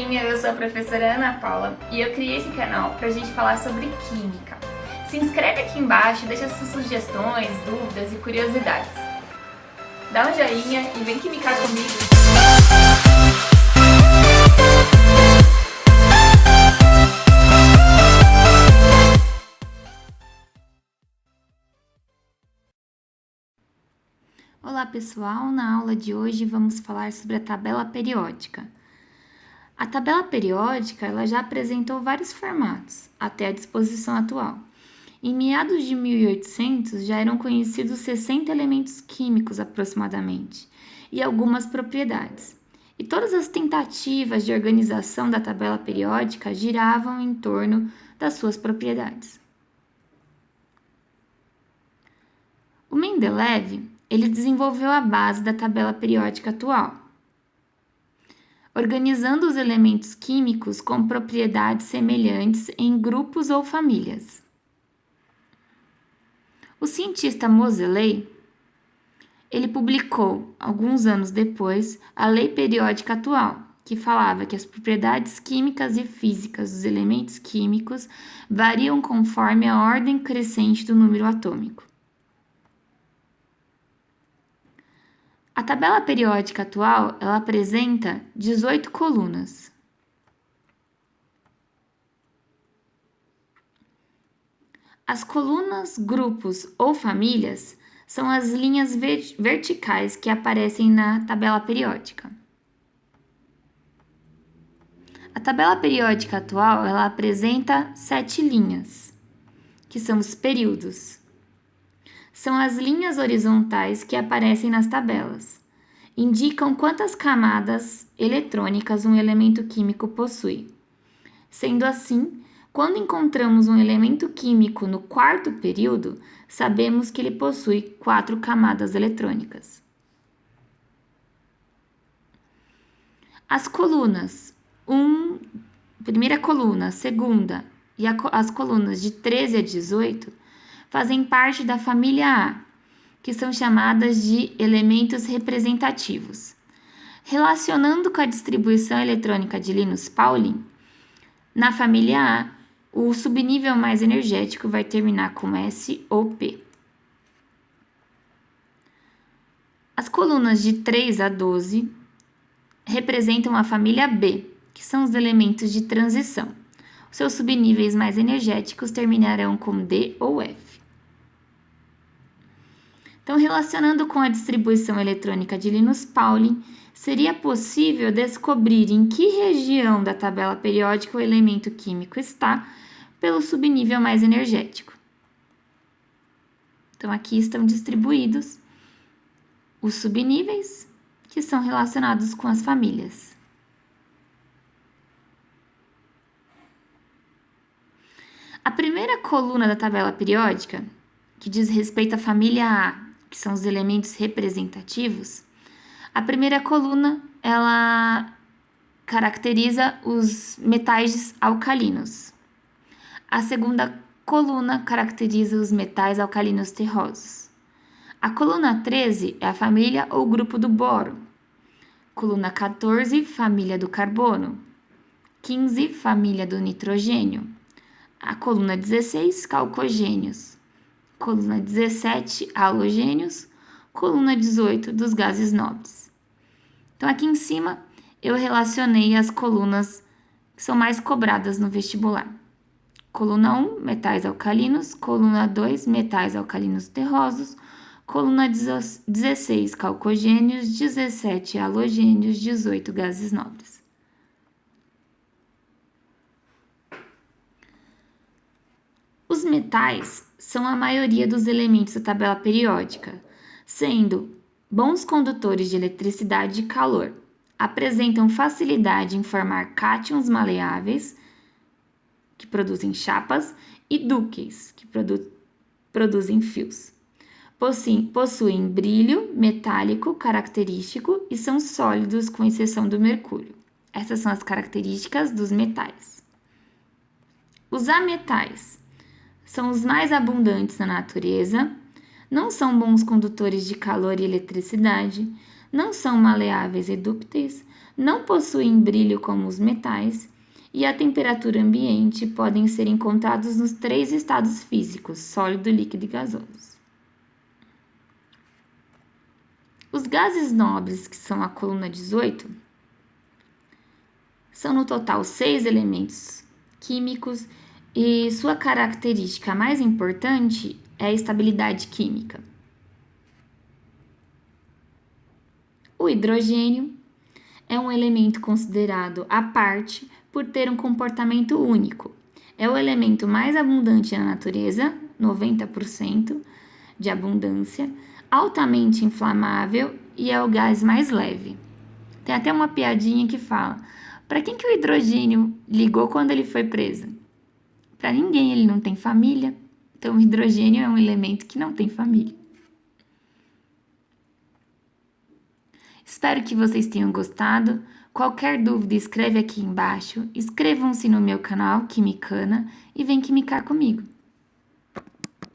galerinha, eu sou a professora Ana Paula e eu criei esse canal pra gente falar sobre química. Se inscreve aqui embaixo, deixa suas sugestões, dúvidas e curiosidades. Dá um joinha e vem química comigo! Olá pessoal, na aula de hoje vamos falar sobre a tabela periódica. A tabela periódica ela já apresentou vários formatos até a disposição atual. Em meados de 1800 já eram conhecidos 60 elementos químicos aproximadamente e algumas propriedades. E todas as tentativas de organização da tabela periódica giravam em torno das suas propriedades. O Mendeleev ele desenvolveu a base da tabela periódica atual, organizando os elementos químicos com propriedades semelhantes em grupos ou famílias. O cientista Moseley, ele publicou, alguns anos depois, a Lei Periódica Atual, que falava que as propriedades químicas e físicas dos elementos químicos variam conforme a ordem crescente do número atômico. A tabela periódica atual, ela apresenta 18 colunas. As colunas, grupos ou famílias são as linhas verticais que aparecem na tabela periódica. A tabela periódica atual, ela apresenta 7 linhas, que são os períodos. São as linhas horizontais que aparecem nas tabelas. Indicam quantas camadas eletrônicas um elemento químico possui. Sendo assim, quando encontramos um elemento químico no quarto período, sabemos que ele possui 4 camadas eletrônicas. As colunas, primeira coluna, segunda e as colunas de 13 a 18 fazem parte da família A, que são chamadas de elementos representativos. Relacionando com a distribuição eletrônica de Linus Pauling, na família A, o subnível mais energético vai terminar com S ou P. As colunas de 3 a 12 representam a família B, que são os elementos de transição. Os seus subníveis mais energéticos terminarão com D ou F. Então, relacionando com a distribuição eletrônica de Linus Pauling, seria possível descobrir em que região da tabela periódica o elemento químico está pelo subnível mais energético. Então, aqui estão distribuídos os subníveis que são relacionados com as famílias. A primeira coluna da tabela periódica, que diz respeito à família A, que são os elementos representativos, a primeira coluna, ela caracteriza os metais alcalinos. A segunda coluna caracteriza os metais alcalinos terrosos. A coluna 13 é a família ou grupo do boro. Coluna 14, família do carbono. 15, família do nitrogênio. A coluna 16, calcogênios. Coluna 17, halogênios, coluna 18, dos gases nobres. Então, aqui em cima, eu relacionei as colunas que são mais cobradas no vestibular. Coluna 1, metais alcalinos, coluna 2, metais alcalinos terrosos, coluna 16, calcogênios, 17, halogênios, 18, gases nobres. Os metais são a maioria dos elementos da tabela periódica, sendo bons condutores de eletricidade e calor. Apresentam facilidade em formar cátions maleáveis, que produzem chapas, e dúcteis, que produzem fios. Possuem brilho metálico característico e são sólidos, com exceção do mercúrio. Essas são as características dos metais. Os ametais são os mais abundantes na natureza, não são bons condutores de calor e eletricidade, não são maleáveis e dúcteis, não possuem brilho como os metais e a temperatura ambiente podem ser encontrados nos 3 estados físicos, sólido, líquido e gasoso. Os gases nobres, que são a coluna 18, são no total 6 elementos químicos e sua característica mais importante é a estabilidade química. O hidrogênio é um elemento considerado à parte por ter um comportamento único. É o elemento mais abundante na natureza, 90% de abundância, altamente inflamável e é o gás mais leve. Tem até uma piadinha que fala: para quem que o hidrogênio ligou quando ele foi preso? Para ninguém, ele não tem família. Então, o hidrogênio é um elemento que não tem família. Espero que vocês tenham gostado. Qualquer dúvida, escreve aqui embaixo. Inscrevam-se no meu canal Quimicana e vem quimicar comigo.